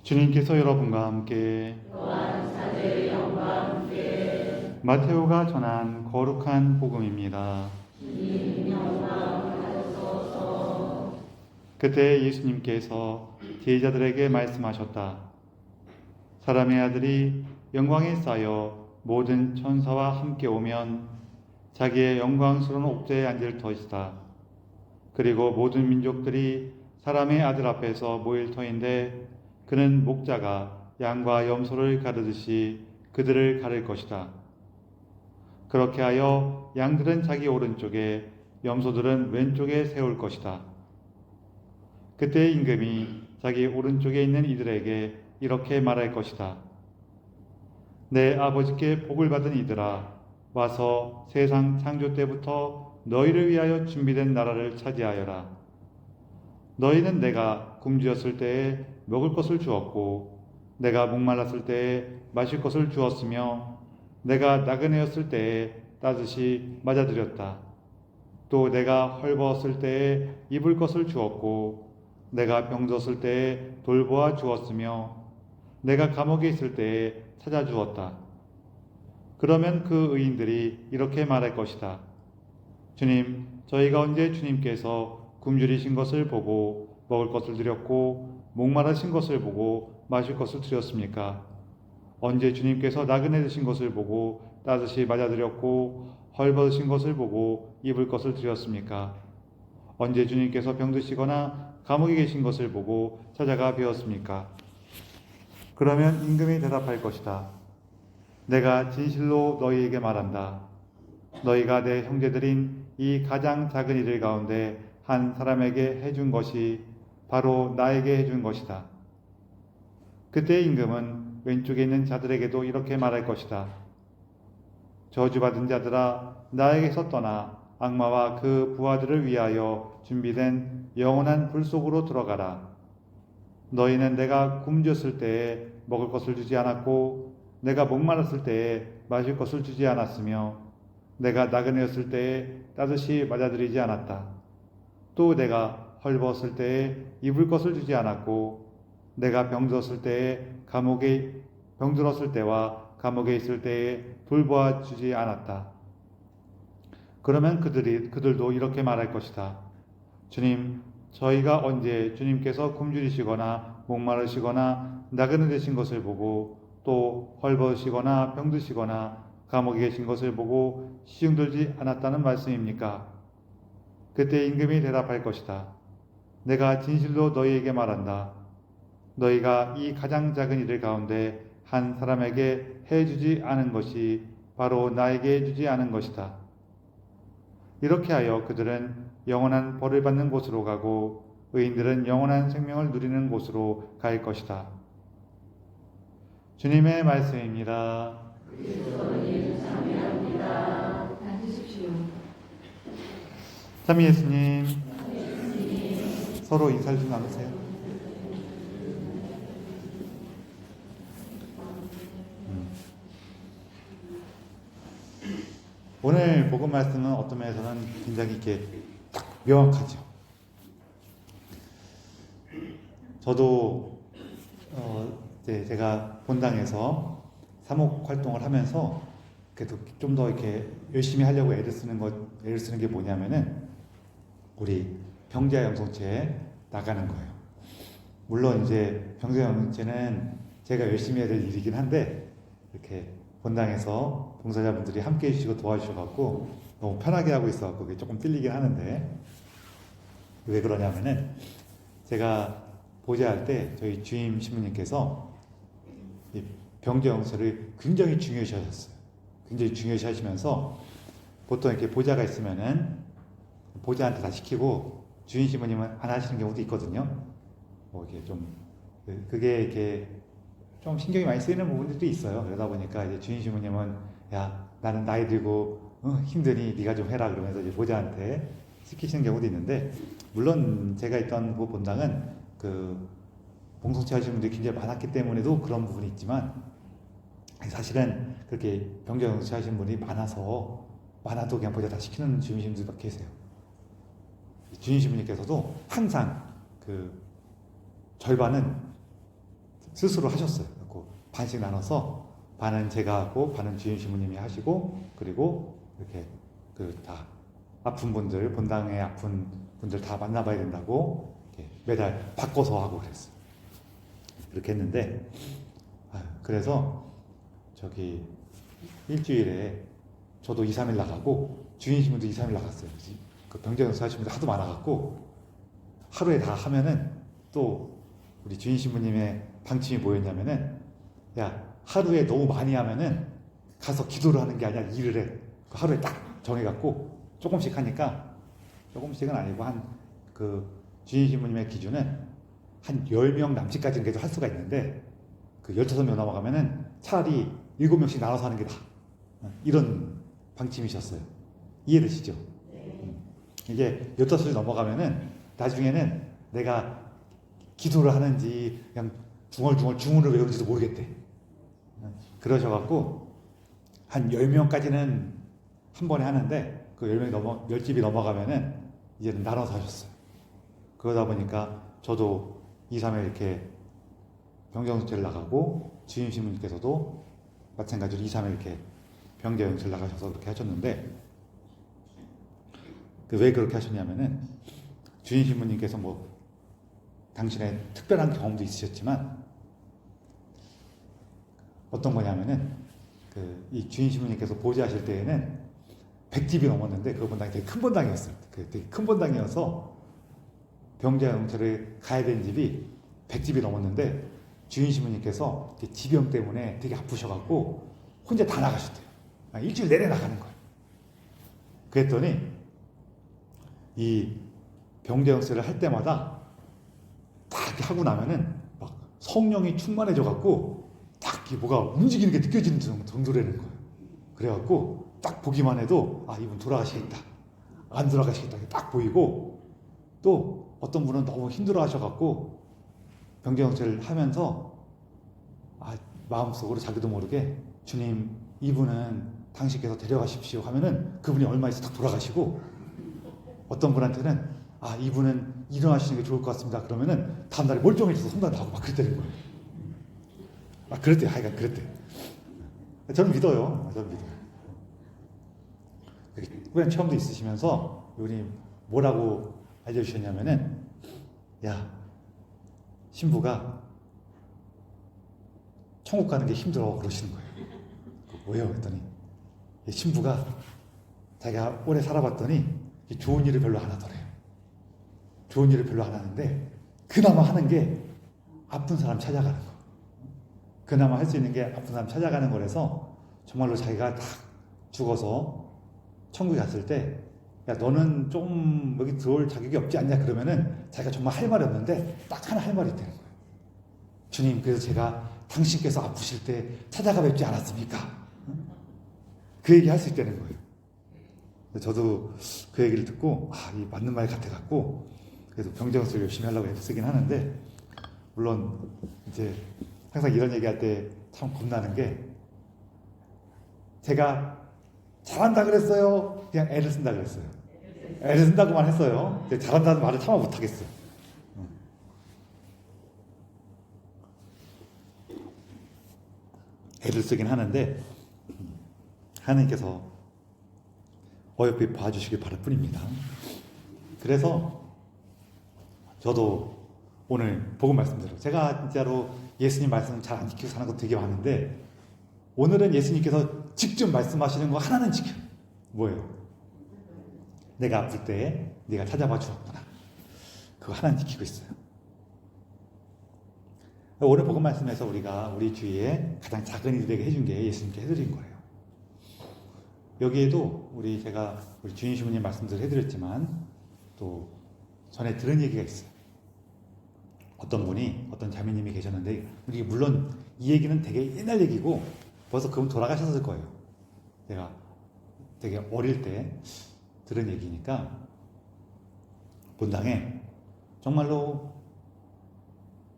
주님께서 여러분과 함께 또한 사제의 영과 함께 마테오가 전한 거룩한 복음입니다. 주님 영광 받으소서. 그때 예수님께서 제자들에게 말씀하셨다. 사람의 아들이 영광에 쌓여 모든 천사와 함께 오면 자기의 영광스러운 옥좌에 앉을 터이다. 그리고 모든 민족들이 사람의 아들 앞에서 모일 터인데 그는 목자가 양과 염소를 가르듯이 그들을 가를 것이다. 그렇게 하여 양들은 자기 오른쪽에 염소들은 왼쪽에 세울 것이다. 그때 임금이 자기 오른쪽에 있는 이들에게 이렇게 말할 것이다. 내 아버지께 복을 받은 이들아, 와서 세상 창조 때부터 너희를 위하여 준비된 나라를 차지하여라. 너희는 내가 굶주렸을 때에 먹을 것을 주었고, 내가 목말랐을 때에 마실 것을 주었으며, 내가 나그네였을 때에 따뜻이 맞아들였다. 또 내가 헐벗었을 때에 입을 것을 주었고, 내가 병들었을 때에 돌보아 주었으며, 내가 감옥에 있을 때에 찾아주었다. 그러면 그 의인들이 이렇게 말할 것이다. 주님, 저희가 언제 주님께서 굶주리신 것을 보고 먹을 것을 드렸고 목마르신 것을 보고 마실 것을 드렸습니까? 언제 주님께서 나그네 되신 것을 보고 따뜻이 맞아드렸고 헐벗으신 것을 보고 입을 것을 드렸습니까? 언제 주님께서 병드시거나 감옥에 계신 것을 보고 찾아가 뵈었습니까? 그러면 임금이 대답할 것이다. 내가 진실로 너희에게 말한다. 너희가 내 형제들인 이 가장 작은 이들 가운데 한 사람에게 해준 것이 바로 나에게 해준 것이다. 그때 임금은 왼쪽에 있는 자들에게도 이렇게 말할 것이다. 저주받은 자들아, 나에게서 떠나 악마와 그 부하들을 위하여 준비된 영원한 불 속으로 들어가라. 너희는 내가 굶주렸을 때에 먹을 것을 주지 않았고 내가 목마랐을 때에 마실 것을 주지 않았으며 내가 나그네였을 때에 따뜻이 맞아들이지 않았다. 또 내가 헐벗었을 때에 입을 것을 주지 않았고 내가 병들었을 때에 병들었을 때와 감옥에 있을 때에 돌보아 주지 않았다. 그러면 그들도 이렇게 말할 것이다. 주님, 저희가 언제 주님께서 굶주리시거나 목마르시거나 나그네 되신 것을 보고 또 헐벗으시거나 병드시거나 감옥에 계신 것을 보고 시중들지 않았다는 말씀입니까? 그때 임금이 대답할 것이다. 내가 진실로 너희에게 말한다. 너희가 이 가장 작은 이들 가운데 한 사람에게 해주지 않은 것이 바로 나에게 해주지 않은 것이다. 이렇게 하여 그들은 영원한 벌을 받는 곳으로 가고 의인들은 영원한 생명을 누리는 곳으로 갈 것이다. 주님의 말씀입니다. 그리스도님 참여합니다. 앉으십시오. 참 예수님, 서로 인사를 좀 나누세요. 오늘 복음 말씀은 어떤 면에서는 굉장히 이렇게 딱 명확하죠. 저도 이제 제가 본당에서 사목 활동을 하면서 그래도 좀 더 이렇게 열심히 하려고 애를 쓰는 게 뭐냐면은 우리 병자 영성체에 나가는 거예요. 물론 이제 병자 영성체는 제가 열심히 해야 될 일이긴 한데 이렇게 본당에서 봉사자분들이 함께 해주시고 도와주셔갖고 너무 편하게 하고 있어갖고 그게 조금 찔리긴 하는데 왜 그러냐면은 제가 보좌할 때 저희 주임 신부님께서 이 병자 영성체를 굉장히 중요시 하셨어요. 굉장히 중요시 하시면서 보통 이렇게 보좌가 있으면은 보좌한테 다 시키고 주임 신부님은 안 하시는 경우도 있거든요. 뭐 이렇게 좀 그게 이렇게 좀 신경이 많이 쓰이는 부분들도 있어요. 그러다 보니까 이제 주임 신부님은 야 나는 나이 들고 힘드니 네가 좀 해라 그러면서 이제 보좌한테 시키시는 경우도 있는데 물론 제가 있던 그 본당은 그 봉송체 하시는 분들이 굉장히 많았기 때문에도 그런 부분이 있지만 사실은 그렇게 병자 영성체 하시는 분이 많아도 그냥 보좌 다 시키는 주임 신부님들 계세요. 주임 신부님께서도 항상 그 절반은 스스로 하셨어요. 그래서 반씩 나눠서 반은 제가 하고 반은 주임 신부님이 하시고 그리고 이렇게 그 다 아픈 분들 본당에 아픈 분들 다 만나봐야 된다고 이렇게 매달 바꿔서 하고 그랬어요. 그렇게 했는데 그래서 저기 일주일에 저도 2, 3일 나가고 주임 신부도 2, 3일 나갔어요. 그 병자연수 하시는 분들 하도 많아갖고 하루에 다 하면은 또 우리 주임 신부님의 방침이 뭐였냐면은 야 하루에 너무 많이 하면은 가서 기도를 하는 게 아니라 일을 해. 그 하루에 딱 정해갖고 조금씩 하니까 조금씩은 아니고 한 그 주임 신부님의 기준은 한 10명 남짓까지는 계속 할 수가 있는데 그 15명 넘어가면은 차라리 7명씩 나눠서 하는 게 나아. 이런 방침이셨어요. 이해되시죠? 이게 15이 넘어가면은 나중에는 내가 기도를 하는지 그냥 중얼중얼 주문을 외우는지도 모르겠대. 그러셔갖고 한 10명까지는 한 번에 하는데 그 10집이 넘어가면은 이제는 나눠서 하셨어요. 그러다 보니까 저도 2, 3일 이렇게 병자연수를 나가고 주임 신부님께서도 마찬가지로 2, 3일 이렇게 병자연수를 나가셔서 그렇게 하셨는데 왜 그렇게 하셨냐면은 주임 신부님께서 뭐 당신의 특별한 경험도 있으셨지만 어떤 거냐면은 이 주임 신부님께서 보좌하실 때에는 100집이 넘었는데 그 본당이 되게 큰 본당이었어요. 되게 큰 본당이어서 병자연수를 가야 되는 집이 100집이 넘었는데 주임 신부님께서 지병 때문에 되게 아프셔갖고 혼자 다 나가셨대요. 일주일 내내 나가는 거예요. 그랬더니 이 병자연수를 할 때마다 딱 하고 나면은 막 성령이 충만해져갖고 딱 뭐가 움직이는 게 느껴지는 정도라는 거예요. 그래갖고 딱 보기만 해도 이분 돌아가시겠다, 안 돌아가시겠다 딱 보이고 또 어떤 분은 너무 힘들어 하셔갖고 병자연수를 하면서 마음속으로 자기도 모르게 주님 이분은 당신께서 데려가십시오 하면은 그분이 얼마 있어 딱 돌아가시고 어떤 분한테는 이분은 일어나시는 게 좋을 것 같습니다 그러면은 다음날에 멀쩡해져서 성당 나오고 막 그랬다는 거예요. 그랬대요. 하여간 그랬대. 저는 믿어요. 저는 믿어요. 후배는 체험도 있으시면서 우리 뭐라고 알려주셨냐면은 야 신부가 천국 가는 게 힘들어 그러시는 거예요. 왜요? 그랬더니 신부가 자기가 오래 살아봤더니 좋은 일을 별로 안 하더래요. 좋은 일을 별로 안 하는데 그나마 하는 게 아픈 사람 찾아가는 거. 그나마 할 수 있는 게 아픈 사람 찾아가는 거라서 정말로 자기가 딱 죽어서 천국에 갔을 때 야 너는 좀 여기 들어올 자격이 없지 않냐 그러면은 자기가 정말 할 말이 없는데 딱 하나 할 말이 있다는 거예요. 주님 그래서 제가 당신께서 아프실 때 찾아가 뵙지 않았습니까? 그 얘기 할 수 있다는 거예요. 저도 그 얘기를 듣고 이 맞는 말 같아갖고 그래도 병자연수를 열심히 하려고 쓰긴 하는데 물론 이제 항상 이런 얘기할 때 참 겁나는 게 제가 잘한다 그랬어요. 그냥 애를 쓴다 그랬어요. 애를 쓴다고만 했어요. 잘한다는 말을 차마 못하겠어요. 애를 쓰긴 하는데 하나님께서 어여삐 봐주시길 바랄 뿐입니다. 그래서 저도 오늘 복음 말씀대로 제가 진짜로 예수님 말씀 잘 안 지키고 사는 것 되게 많은데 오늘은 예수님께서 직접 말씀하시는 거 하나는 지켜요. 뭐예요? 내가 아플 때 네가 찾아봐 주었구나. 그거 하나는 지키고 있어요. 오늘 복음 말씀에서 우리가 우리 주위에 가장 작은 이들에게 해준 게 예수님께 해드린 거예요. 여기에도 제가 우리 주인 신부님 말씀들 해드렸지만 또 전에 들은 얘기가 있어요. 어떤 분이 어떤 자매님이 계셨는데 이게 물론 이 얘기는 되게 옛날 얘기고 벌써 그분 돌아가셨을 거예요. 제가 되게 어릴 때 들은 얘기니까 본당에 정말로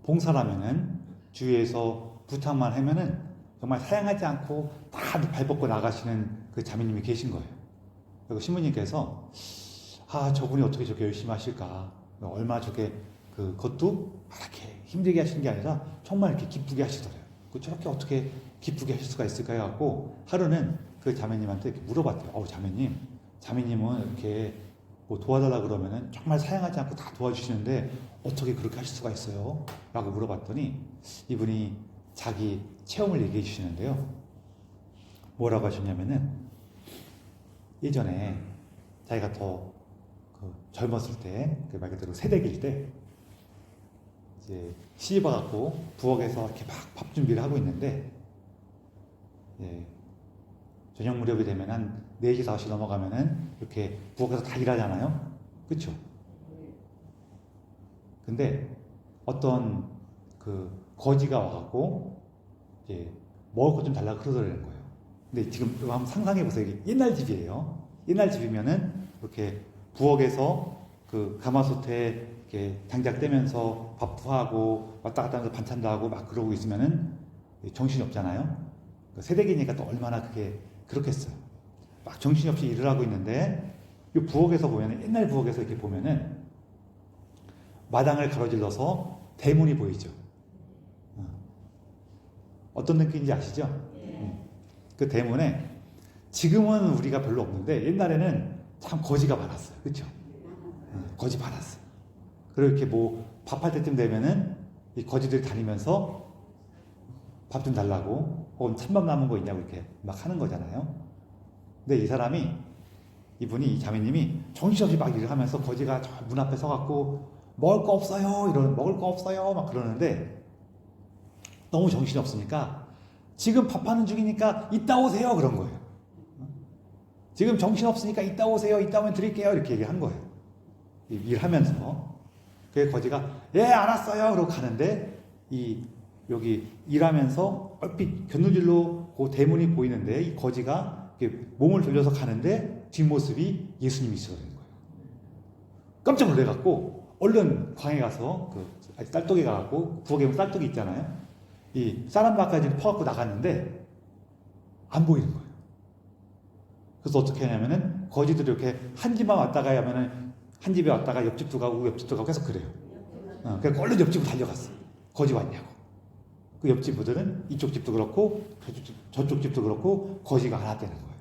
봉사라면은 주위에서 부탁만 하면은 정말 사양하지 않고 다 발벗고 나가시는 그 자매님이 계신 거예요. 그리고 신부님께서 저분이 어떻게 저렇게 열심히 하실까? 얼마 저게 그것도 이렇게 힘들게 하시는 게 아니라 정말 이렇게 기쁘게 하시더래요. 저렇게 어떻게 기쁘게 하실 수가 있을까 해갖고 하루는 그 자매님한테 이렇게 물어봤대요. 자매님은 이렇게 뭐 도와달라 그러면은 정말 사양하지 않고 다 도와주시는데 어떻게 그렇게 하실 수가 있어요? 라고 물어봤더니 이분이 자기 체험을 얘기해 주시는데요. 뭐라고 하셨냐면은 예전에 자기가 더 젊었을 때, 말 그대로 새댁일 때 이제 시집 와갖고 부엌에서 이렇게 막 밥 준비를 하고 있는데 저녁 무렵이 되면 한 4시, 5시 넘어가면은 이렇게 부엌에서 다 일하잖아요. 그쵸? 근데 어떤 거지가 와갖고 이제 먹을 것 좀 달라고 그러더라는 거예요. 근데 지금 한번 상상해 보세요. 이게 옛날 집이에요. 옛날 집이면은 이렇게 부엌에서 가마솥에 이렇게 장작 떼면서 밥도 하고 왔다 갔다 하면서 반찬도 하고 막 그러고 있으면은 정신이 없잖아요. 새댁이니까 또 얼마나 그렇겠어요. 막 정신이 없이 일을 하고 있는데 이 부엌에서 보면은 옛날 부엌에서 이렇게 보면은 마당을 가로질러서 대문이 보이죠. 어떤 느낌인지 아시죠? 그 대문에 지금은 우리가 별로 없는데 옛날에는 참 거지가 많았어요. 그렇죠? 거지 많았어요. 그리고 이렇게 뭐 밥할 때쯤 되면은 이 거지들이 다니면서 밥 좀 달라고 혹은 찬밥 남은 거 있냐고 이렇게 막 하는 거잖아요. 근데 이 자매님이 정신없이 막 일을 하면서 거지가 저 문 앞에 서갖고 먹을 거 없어요 막 그러는데 너무 정신이 없으니까 지금 밥하는 중이니까 이따 오세요 그런 거예요. 지금 정신 없으니까 이따 오세요. 이따 오면 드릴게요. 이렇게 얘기한 거예요. 일하면서. 그 거지가 예 알았어요. 그러고 가는데 여기 일하면서 얼핏 견눈질로 그 대문이 보이는데 이 거지가 이렇게 몸을 돌려서 가는데 뒷모습이 예수님이시더라는 거예요. 깜짝 놀래갖고 얼른 광에 가서 딸떡이 가갖고 부엌에 보면 딸떡이 있잖아요. 이 쌀한밥까지 퍼갖고 나갔는데 안 보이는 거예요. 그래서 어떻게 하냐면은 거지들이 이렇게 한 집만 왔다가 하면은 한 집에 왔다가 옆집도 가고 계속 그래요. 그래서 얼른 옆집으로 달려갔어. 거지 왔냐고. 그 옆집 부들은 이쪽 집도 그렇고 저쪽 집도 그렇고 거지가 안 왔다는 거예요.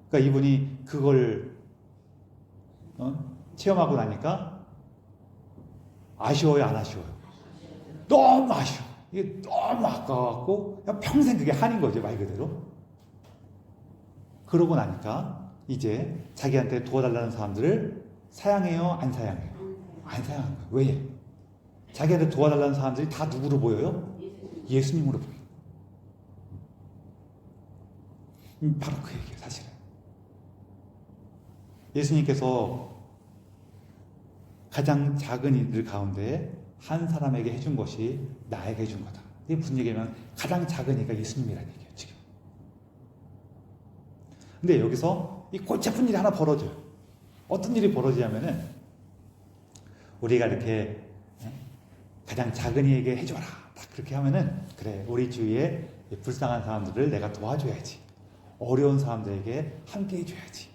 그러니까 이분이 그걸 체험하고 나니까 아쉬워요, 안 아쉬워요? 너무 아쉬워. 이게 너무 아까워갖고 그냥 평생 그게 한인 거죠, 말 그대로. 그러고 나니까 이제 자기한테 도와달라는 사람들을 사양해요, 안 사양해요? 안 사양한 거예요. 왜? 자기한테 도와달라는 사람들이 다 누구로 보여요? 예수님으로 보여요. 바로 그 얘기예요, 사실은. 예수님께서 가장 작은 이들 가운데 한 사람에게 해준 것이 나에게 해준 거다. 이게 무슨 얘기냐면 가장 작은 이가 예수님이라는 얘기예요, 지금. 근데 여기서 이 골치 아픈 일이 하나 벌어져요. 어떤 일이 벌어지냐면은 우리가 이렇게 가장 작은 이에게 해줘라. 딱 그렇게 하면은 그래, 우리 주위에 불쌍한 사람들을 내가 도와줘야지. 어려운 사람들에게 함께 해줘야지.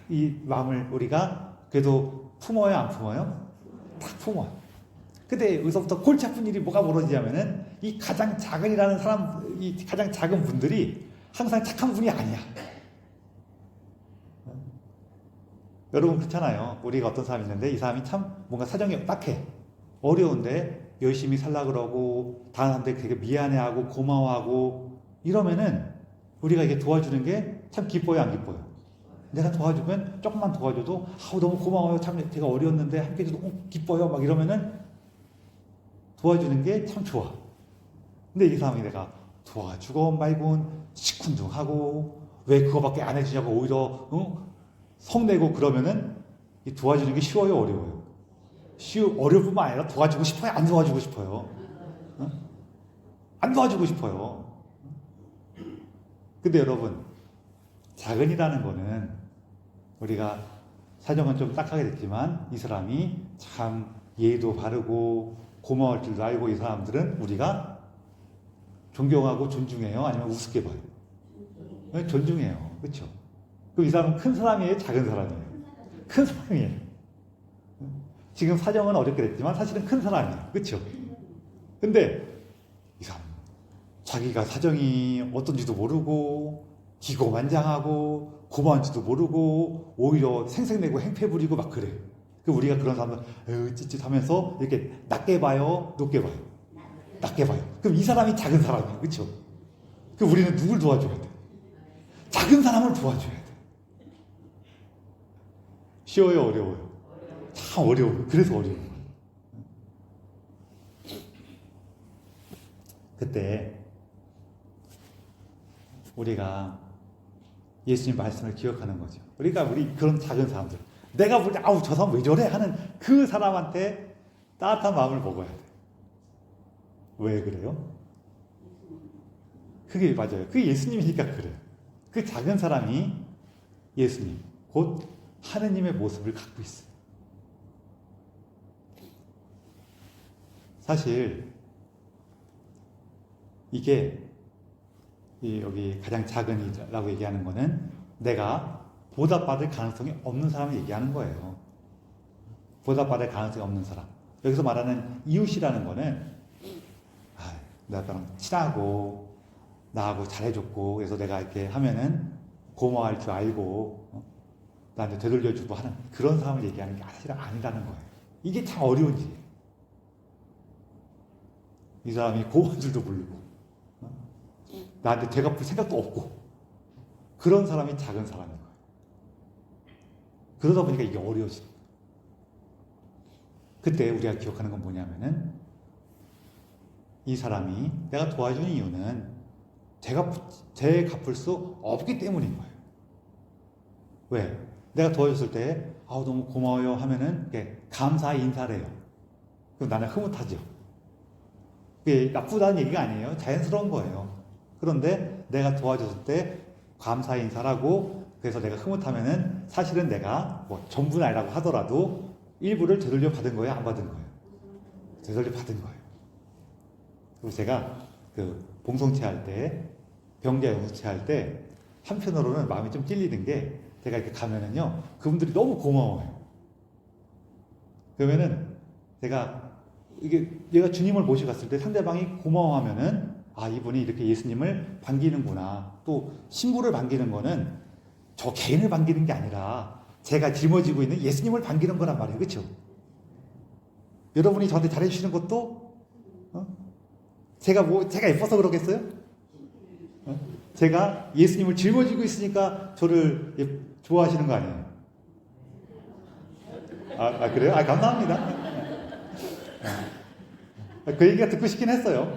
이 마음을 우리가 그래도 품어요, 안 품어요? 딱 품어요. 근데 여기서부터 골치 아픈 일이 뭐가 벌어지냐면은 이 가장 작은이라는 사람, 이 가장 작은 분들이 항상 착한 분이 아니야. 여러분 그렇잖아요. 우리가 어떤 사람이 있는데 이 사람이 참 뭔가 사정이 딱해. 어려운데 열심히 살라 그러고 다른 사람들 되게 미안해하고 고마워하고 이러면은 우리가 이게 도와주는 게 참 기뻐요, 안 기뻐요? 내가 도와주면 조금만 도와줘도 너무 고마워요. 참 제가 어려웠는데 함께 해줘도 기뻐요. 막 이러면은 도와주는 게 참 좋아. 근데 이 사람이 내가 도와주고 말고는 시큰둥하고 왜 그거밖에 안 해주냐고 오히려 성내고 그러면은 이 도와주는 게 쉬워요, 어려워요? 어려울 뿐만 아니라 도와주고 싶어요, 안 도와주고 싶어요? 안 도와주고 싶어요. 근데 여러분, 작은이라는 거는 우리가 사정은 좀 딱하게 됐지만 이 사람이 참 예의도 바르고 고마울 줄도 알고 이 사람들은 우리가 존경하고 존중해요? 아니면 우습게 봐요? 존중해요. 그렇죠? 그럼 이 사람은 큰 사람이에요? 작은 사람이에요? 큰 사람이에요. 지금 사정은 어렵게 됐지만 사실은 큰 사람이에요. 그렇죠? 근데 이 사람 자기가 사정이 어떤지도 모르고 기고만장하고 고마운지도 모르고 오히려 생색내고 행패 부리고 막 그래. 그 우리가 그런 사람들 에휴 찌릿하면서 이렇게 낮게 봐요, 높게 봐요, 낮게 봐요. 그럼 이 사람이 작은 사람이에요, 그렇죠? 그럼 우리는 누굴 도와줘야 돼? 작은 사람을 도와줘야 돼. 쉬워요, 어려워요? 참 어려워요. 그래서 어려워요. 그때 우리가 예수님 말씀을 기억하는 거죠. 우리 그런 작은 사람들, 내가 볼 때 아우 저 사람 왜 저래 하는 그 사람한테 따뜻한 마음을 먹어야 돼. 왜 그래요? 그게 맞아요. 그게 예수님이니까 그래요. 그 작은 사람이 예수님, 곧 하느님의 모습을 갖고 있어요. 사실 이게 여기 가장 작은 이라고 얘기하는 거는 내가 보답받을 가능성이 없는 사람을 얘기하는 거예요. 보답받을 가능성이 없는 사람. 여기서 말하는 이웃이라는 거는 나랑 친하고 나하고 잘해줬고 그래서 내가 이렇게 하면은 고마워할 줄 알고 나한테 되돌려주고 하는 그런 사람을 얘기하는 게 사실 아니라는 거예요. 이게 참 어려운 일이에요. 이 사람이 고마운 줄도 모르고 나한테 되갚을 생각도 없고 그런 사람이 작은 사람인 거예요. 그러다 보니까 이게 어려워지는 거예요. 그때 우리가 기억하는 건 뭐냐면은 이 사람이 내가 도와준 이유는 되갚을 수 없기 때문인 거예요. 왜? 내가 도와줬을 때 너무 고마워요 하면은 감사 인사를 해요. 그럼 나는 흐뭇하죠. 그게 나쁘다는 얘기가 아니에요. 자연스러운 거예요. 그런데 내가 도와줬을 때 감사 인사를 하고 그래서 내가 흐뭇하면은 사실은 내가 전부는 아니라고 하더라도 일부를 되돌려 받은 거예요? 안 받은 거예요? 되돌려 받은 거예요. 그리고 제가 그 봉송체 할 때, 병자 영수체 할 때 한편으로는 마음이 좀 찔리는 게 제가 이렇게 가면은요 그분들이 너무 고마워요. 그러면은 얘가 주님을 모시고 갔을 때 상대방이 고마워하면은 이분이 이렇게 예수님을 반기는구나. 또 신부를 반기는 거는 저 개인을 반기는 게 아니라 제가 짊어지고 있는 예수님을 반기는 거란 말이에요. 그렇죠? 여러분이 저한테 잘해주시는 것도 제가 예뻐서 그러겠어요? 제가 예수님을 짊어지고 있으니까 저를 좋아하시는 거 아니에요? 그래요? 감사합니다. 그 얘기가 듣고 싶긴 했어요.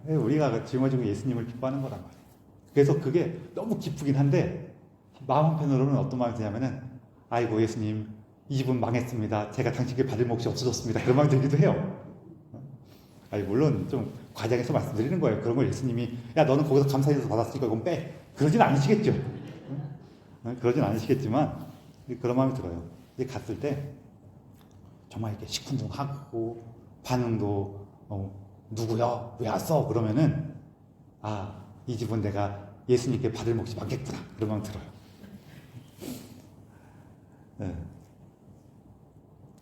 우리가 짊어지고 예수님을 기뻐하는 거란 말이에요. 그래서 그게 너무 기쁘긴 한데 마음 한편으로는 어떤 마음이 드냐면은 아이고 예수님 이 집은 망했습니다. 제가 당신께 받을 몫이 없어졌습니다. 그런 마음이 들기도 해요. 물론 좀 과장해서 말씀드리는 거예요. 그런 걸 예수님이 야 너는 거기서 감사해서 받았으니까 이건 빼. 그러진 않으시겠죠. 그러진 않으시겠지만 그런 마음이 들어요. 갔을 때 정말 이렇게 시큰둥하고 반응도 누구야? 왜 왔어? 그러면은 이 집은 내가 예수님께 받을 몫이 많겠구나. 그런 마음 들어요. 네.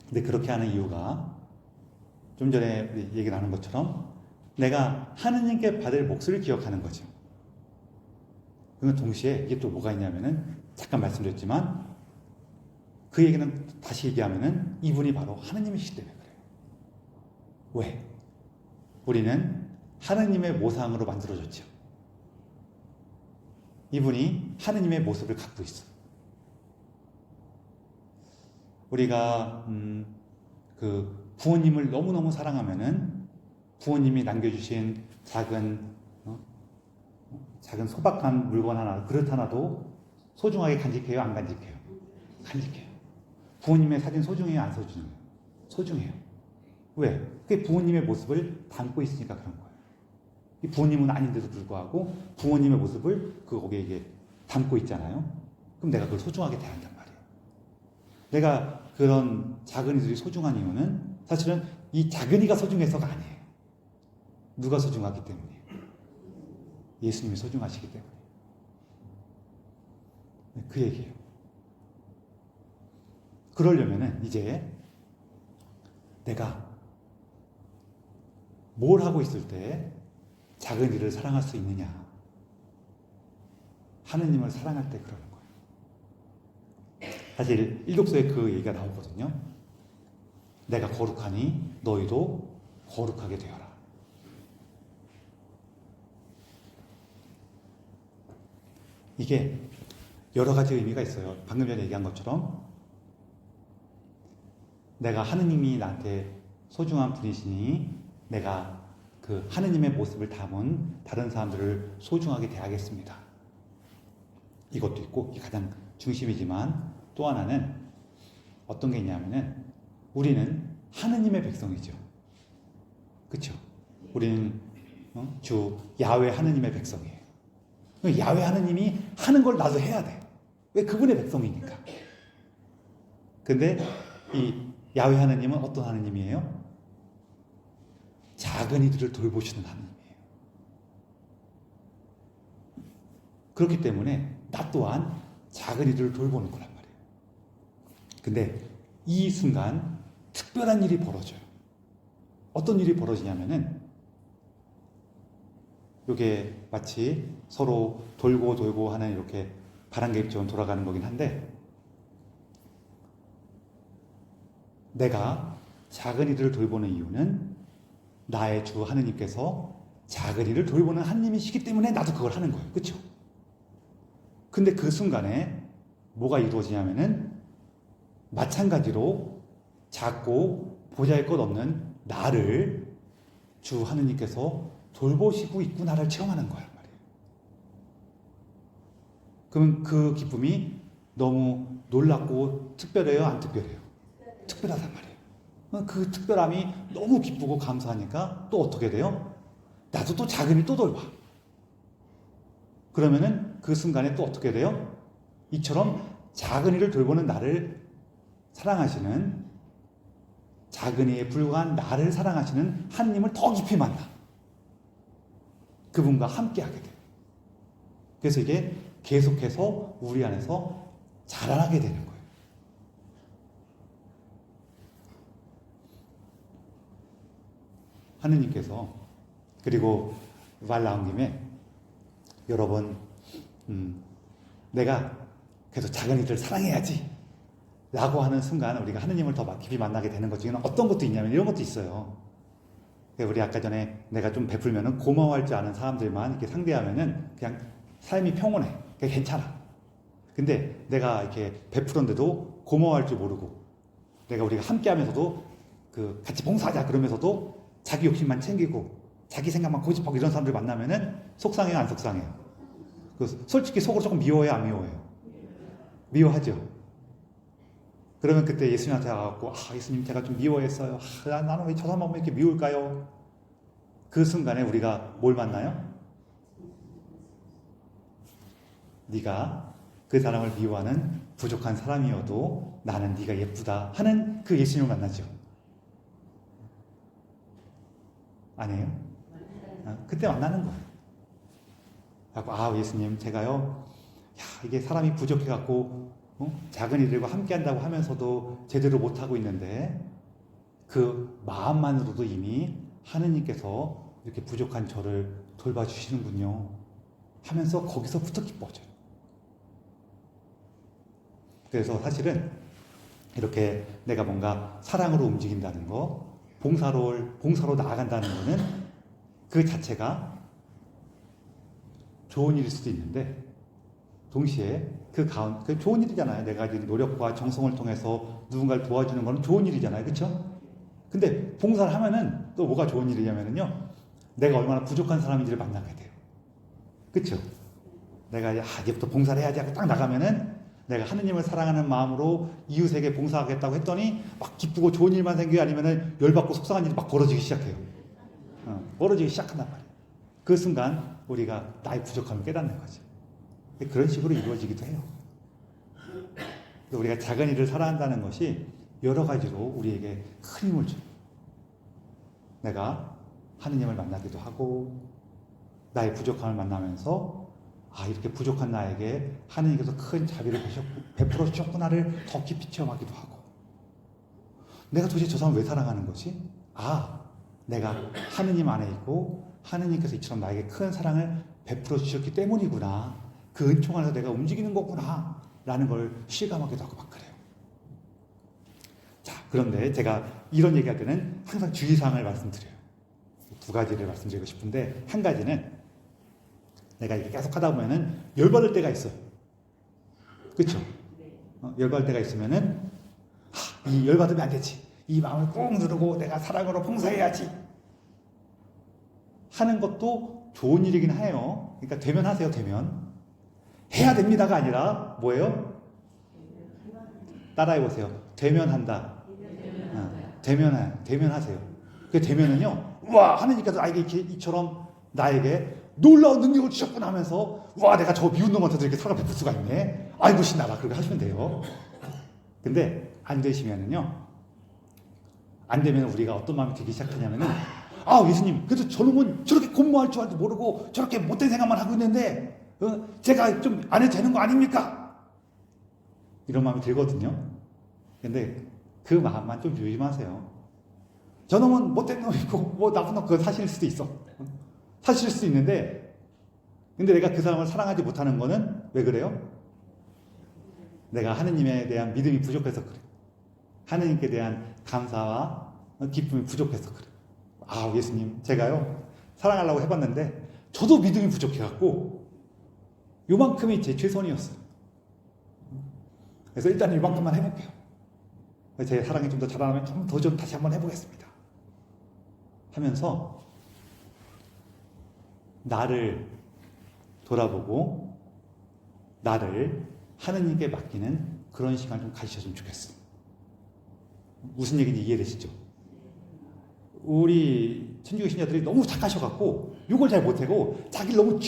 근데 그렇게 하는 이유가 좀 전에 우리 얘기 나눈 것처럼 내가 하느님께 받을 몫을 기억하는 거죠. 그러면 동시에 이게 또 뭐가 있냐면은 잠깐 말씀드렸지만 그 얘기는 다시 얘기하면은 이분이 바로 하느님이시기 때문에 그래요. 왜? 우리는 하느님의 모상으로 만들어졌죠. 이분이 하느님의 모습을 갖고 있어. 우리가 그 부모님을 너무너무 사랑하면은 부모님이 남겨주신 작은 소박한 물건 하나, 그릇 하나도 소중하게 간직해요? 안 간직해요? 간직해요. 부모님의 사진 소중해요? 안 소중해요? 소중해요. 왜? 그게 부모님의 모습을 담고 있으니까 그런 거예요. 이 부모님은 아닌데도 불구하고 부모님의 모습을 거기에 이게 담고 있잖아요. 그럼 내가 그걸 소중하게 대한단 말이에요. 내가 그런 작은이들이 소중한 이유는 사실은 이 작은이가 소중해서가 아니에요. 누가 소중하기 때문이에요? 예수님이 소중하시기 때문에. 그 얘기예요. 그러려면은 이제 내가 뭘 하고 있을 때 작은 일을 사랑할 수 있느냐? 하느님을 사랑할 때 그러는 거예요. 사실 일독서에 그 얘기가 나오거든요. 내가 거룩하니 너희도 거룩하게 되어라. 이게 여러 가지 의미가 있어요. 방금 전에 얘기한 것처럼 내가 하느님이 나한테 소중한 분이시니 내가 그 하느님의 모습을 담은 다른 사람들을 소중하게 대하겠습니다. 이것도 있고, 이게 가장 중심이지만 또 하나는 어떤 게 있냐면은 우리는 하느님의 백성이죠. 그렇죠? 우리는 주 야훼 하느님의 백성이에요. 야훼 하느님이 하는 걸 나도 해야 돼. 왜? 그분의 백성이니까. 근데 이 야훼 하느님은 어떤 하느님이에요? 작은 이들을 돌보시는 하느님이에요. 그렇기 때문에 나 또한 작은 이들을 돌보는 거란 말이에요. 근데 이 순간 특별한 일이 벌어져요. 어떤 일이 벌어지냐면은 이게 마치 서로 돌고 하는 이렇게 바람개비처럼 돌아가는 거긴 한데, 내가 작은 이들을 돌보는 이유는 나의 주 하느님께서 작은 이를 돌보는 하느님이시기 때문에 나도 그걸 하는 거예요. 그렇죠? 근데 그 순간에 뭐가 이루어지냐면은 마찬가지로 작고 보잘것없는 나를 주 하느님께서 돌보시고 있구나를 체험하는 거란 말이에요. 그러면 그 기쁨이 너무 놀랍고 특별해요? 안 특별해요? 특별하단 말이에요. 그 특별함이 너무 기쁘고 감사하니까 또 어떻게 돼요? 나도 또 작은 일 또 돌봐. 그러면은 그 순간에 또 어떻게 돼요? 이처럼 작은 일을 돌보는 나를 사랑하시는, 작은 이에 불과한 나를 사랑하시는 하느님을 더 깊이 만나 그분과 함께 하게 돼요. 그래서 이게 계속해서 우리 안에서 자라나게 되는 거예요. 하느님께서, 그리고 말 나온 김에 여러분, 내가 계속 작은 이들을 사랑해야지 라고 하는 순간 우리가 하느님을 더 깊이 만나게 되는 것 중에는 어떤 것도 있냐면 이런 것도 있어요. 우리 아까 전에 내가 좀 베풀면은 고마워할 줄 아는 사람들만 이렇게 상대하면은 그냥 삶이 평온해. 그냥 괜찮아. 근데 내가 이렇게 베풀었는데도 고마워할 줄 모르고, 우리가 함께 하면서도 그 같이 봉사하자 그러면서도 자기 욕심만 챙기고 자기 생각만 고집하고 이런 사람들 만나면은 속상해요, 안 속상해요? 솔직히 속으로 조금 미워해요, 안 미워해요? 미워하죠. 그러면 그때 예수님한테 와갖고, 예수님 제가 좀 미워했어요. 나는 왜 저 사람만 이렇게 미울까요? 그 순간에 우리가 뭘 만나요? 네가 그 사람을 미워하는 부족한 사람이어도 나는 네가 예쁘다 하는 그 예수님을 만나죠. 아니에요? 그때 만나는 거예요. 예수님 제가요, 이게 사람이 부족해갖고 작은 이들과 함께 한다고 하면서도 제대로 못하고 있는데 그 마음만으로도 이미 하느님께서 이렇게 부족한 저를 돌봐주시는군요 하면서 거기서부터 기뻐져요. 그래서 사실은 이렇게 내가 뭔가 사랑으로 움직인다는 거, 봉사로 나아간다는 거는 그 자체가 좋은 일일 수도 있는데, 동시에 그 좋은 일이잖아요. 내가 노력과 정성을 통해서 누군가를 도와주는 건 좋은 일이잖아요. 그렇죠? 근데 봉사를 하면은 또 뭐가 좋은 일이냐면요, 내가 얼마나 부족한 사람인지를 만나게 돼요. 그렇죠? 내가 이제부터 봉사를 해야지 하고 딱 나가면은 내가 하느님을 사랑하는 마음으로 이웃에게 봉사하겠다고 했더니 막 기쁘고 좋은 일만 생겨요? 아니면은 열받고 속상한 일이 막 벌어지기 시작해요? 벌어지기 시작한단 말이에요. 그 순간 우리가 나의 부족함을 깨닫는 거죠. 그런 식으로 이루어지기도 해요. 우리가 작은 일을 사랑한다는 것이 여러 가지로 우리에게 큰 힘을 줘요. 내가 하느님을 만나기도 하고, 나의 부족함을 만나면서 이렇게 부족한 나에게 하느님께서 큰 자비를 베풀어 주셨구나를 더 깊이 체험하기도 하고, 내가 도대체 저 사람을 왜 사랑하는 거지? 내가 하느님 안에 있고 하느님께서 이처럼 나에게 큰 사랑을 베풀어 주셨기 때문이구나. 그 은총 안에서 내가 움직이는 거구나 라는 걸 실감하기도 하고 막 그래요. 자, 그런데 제가 이런 얘기할 때는 항상 주의사항을 말씀드려요. 두 가지를 말씀드리고 싶은데, 한 가지는 내가 이렇게 계속 하다 보면은 열받을 때가 있어요. 그렇죠? 열받을 때가 있으면은 이 열받으면 안 되지. 이 마음을 꾹 누르고 내가 사랑으로 봉사해야지 하는 것도 좋은 일이긴 해요. 그러니까 되면 되면. 해야 됩니다가 아니라 뭐예요? 따라해보세요. 되면 한다. 되면 하세요. 그 되면은요, 와, 하느님께서 나에게 이처럼 나에게 놀라운 능력을 주셨구나 하면서, 와, 내가 저 미운 놈한테도 이렇게 사랑 베풀 수가 있네. 아이고, 신나라. 그렇게 하시면 돼요. 근데 안 되시면은요, 안 되면 우리가 어떤 마음이 들기 시작하냐면은, 예수님, 그래도 저놈은 저렇게 공모할 줄 알도 모르고 저렇게 못된 생각만 하고 있는데, 제가 좀 안 해도 되는 거 아닙니까? 이런 마음이 들거든요. 근데 그 마음만 좀 조심하세요. 저놈은 못된 놈이고, 뭐 나쁜 놈, 그거 사실일 수도 있어. 사실일 수도 있는데, 근데 내가 그 사람을 사랑하지 못하는 거는 왜 그래요? 내가 하느님에 대한 믿음이 부족해서 그래. 하느님께 대한 감사와 기쁨이 부족해서 그래. 예수님, 제가요, 사랑하려고 해봤는데, 저도 믿음이 부족해갖고, 요만큼이 제 최선이었어요. 그래서 일단 이만큼만 해볼게요. 제 사랑이 좀 더 자라나면 좀 다시 한번 해보겠습니다. 하면서, 나를 돌아보고, 나를 하느님께 맡기는 그런 시간을 좀 가지셨으면 좋겠어요. 무슨 얘기인지 이해되시죠? 우리 천주교 신자들이 너무 착하셔갖고 이걸 잘 못하고 자기를 너무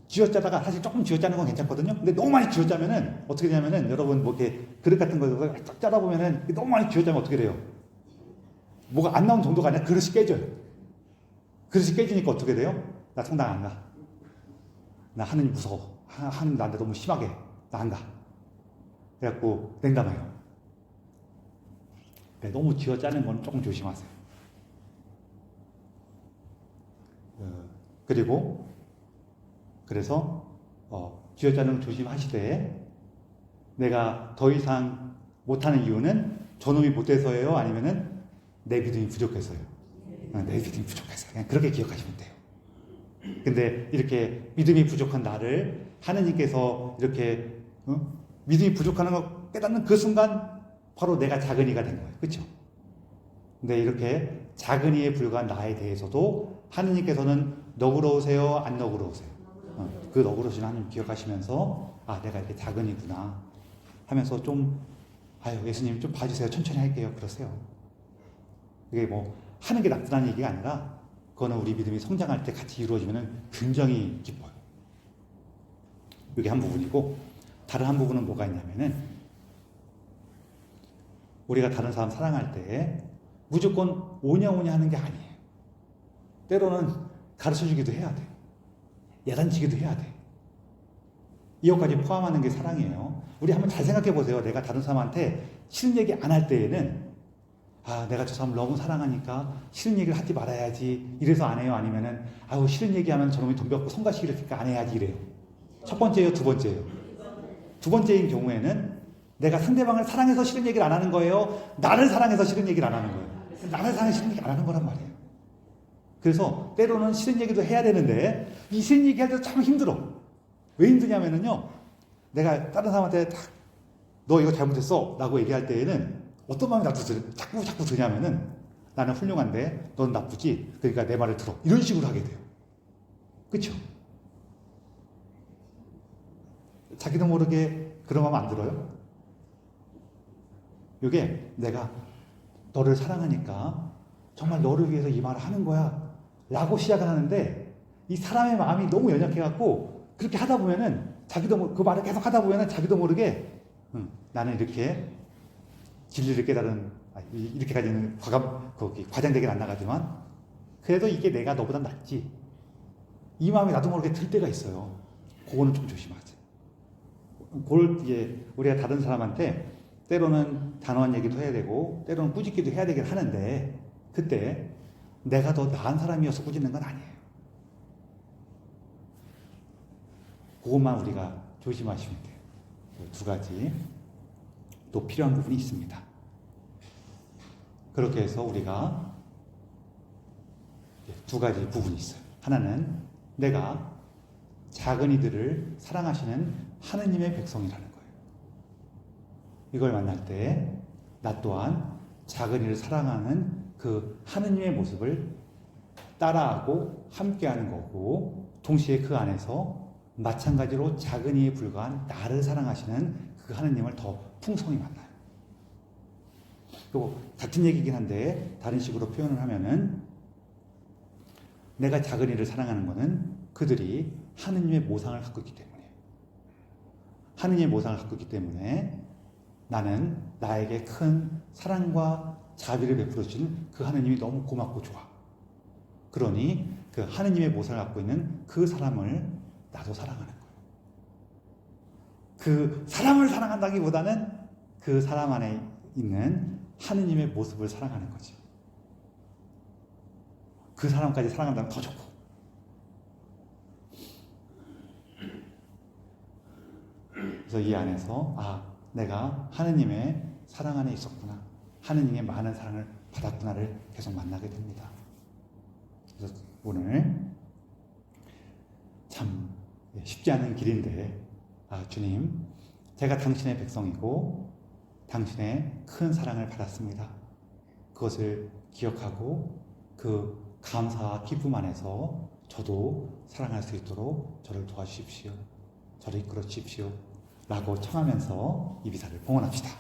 쥐어짜다가 사실 조금 쥐어짜는 건 괜찮거든요. 근데 너무 많이 쥐어짜면은 어떻게 되냐면은 여러분 뭐 이렇게 그릇 같은 거 딱 짜다 보면은 너무 많이 쥐어짜면 어떻게 돼요? 뭐가 안 나온 정도가 아니라 그릇이 깨져요. 그릇이 깨지니까 어떻게 돼요? 나 성당 안 가. 나 하느님 무서워. 하느님 나한테 너무 심하게. 나 안 가. 그래갖고 냉담해요. 너무 쥐어짜는 건 조금 조심하세요. 그래서 쥐어짜는 걸 조심하시되, 내가 더 이상 못하는 이유는 저놈이 못돼서예요? 아니면은 내 믿음이 부족해서요? 내 믿음이 부족해서. 그냥 그렇게 기억하시면 돼요. 근데 이렇게 믿음이 부족한 나를 하느님께서 이렇게 믿음이 부족하는 걸 깨닫는 그 순간 바로 내가 작은이가 된 거예요. 그렇죠? 근데 이렇게 작은이에 불과한 나에 대해서도 하느님께서는 너그러우세요? 안 너그러우세요? 그 너그러우신 하나님 기억하시면서 내가 이렇게 작은이구나 하면서 좀 예수님 좀 봐주세요. 천천히 할게요. 그러세요. 이게 뭐 하는 게 나쁘다는 얘기가 아니라 그거는 우리 믿음이 성장할 때 같이 이루어지면 굉장히 기뻐요. 이게 한 부분이고, 다른 한 부분은 뭐가 있냐면은, 우리가 다른 사람 사랑할 때 무조건 오냐오냐 하는 게 아니에요. 때로는 가르쳐주기도 해야 돼. 야단치기도 해야 돼. 이것까지 포함하는 게 사랑이에요. 우리 한번 잘 생각해 보세요. 내가 다른 사람한테 싫은 얘기 안 할 때에는 내가 저 사람을 너무 사랑하니까 싫은 얘기를 하지 말아야지 이래서 안 해요? 아니면은 싫은 얘기하면 저놈이 돈 받고 성가시키려 니까 안 해야지 이래요? 첫 번째예요? 두 번째예요? 두 번째인 경우에는 내가 상대방을 사랑해서 싫은 얘기를 안 하는 거예요? 나를 사랑해서 싫은 얘기를 안 하는 거예요? 나를 사랑해서 싫은 얘기 안 하는 거란 말이에요. 그래서 때로는 싫은 얘기도 해야 되는데 이 싫은 얘기 할 때 참 힘들어. 왜 힘드냐면요, 내가 다른 사람한테 너 이거 잘못했어 라고 얘기할 때에는 어떤 마음이 나도 자꾸 드냐면은, 나는 훌륭한데 넌 나쁘지? 그러니까 내 말을 들어. 이런 식으로 하게 돼요. 그렇죠? 자기도 모르게 그런 마음 안 들어요? 이게 내가 너를 사랑하니까 정말 너를 위해서 이 말을 하는 거야 라고 시작을 하는데, 이 사람의 마음이 너무 연약해갖고 그렇게 하다 보면은 그 말을 계속 하다 보면은 자기도 모르게 나는 이렇게 진리를 깨달은, 이렇게까지는 과장되긴 안 나가지만 그래도 이게 내가 너보다 낫지, 이 마음이 나도 모르게 들 때가 있어요. 그거는 좀 조심하지. 우리가 다른 사람한테 때로는 단호한 얘기도 해야 되고 때로는 꾸짖기도 해야 되긴 하는데, 그때 내가 더 나은 사람이어서 꾸짖는 건 아니에요. 그것만 우리가 조심하시면 돼요. 두 가지 또 필요한 부분이 있습니다. 그렇게 해서 우리가 두 가지 부분이 있어요. 하나는 내가 작은 이들을 사랑하시는 하느님의 백성이라는 거예요. 이걸 만날 때 나 또한 작은 이를 사랑하는 그 하느님의 모습을 따라하고 함께하는 거고, 동시에 그 안에서 마찬가지로 작은 이에 불과한 나를 사랑하시는 그 하느님을 더 풍성히 만나요. 그리고 같은 얘기긴 한데 다른 식으로 표현을 하면은, 내가 작은 이를 사랑하는 것은 그들이 하느님의 모상을 갖고 있기 때문이에요. 하느님의 모상을 갖고 있기 때문에 나는 나에게 큰 사랑과 자비를 베풀어 주신 그 하느님이 너무 고맙고 좋아. 그러니 그 하느님의 모상을 갖고 있는 그 사람을 나도 사랑하는 거예요. 그 사람을 사랑한다기보다는 그 사람 안에 있는 하느님의 모습을 사랑하는 거지. 그 사람까지 사랑한다면 더 좋고. 그래서 이 안에서 내가 하느님의 사랑 안에 있었구나, 하느님의 많은 사랑을 받았구나를 계속 만나게 됩니다. 그래서 오늘 참 쉽지 않은 길인데, 주님, 제가 당신의 백성이고 당신의 큰 사랑을 받았습니다. 그것을 기억하고 그 감사와 기쁨 안에서 저도 사랑할 수 있도록 저를 도와주십시오. 저를 이끌어 주십시오. 라고 청하면서 이 미사를 봉헌합시다.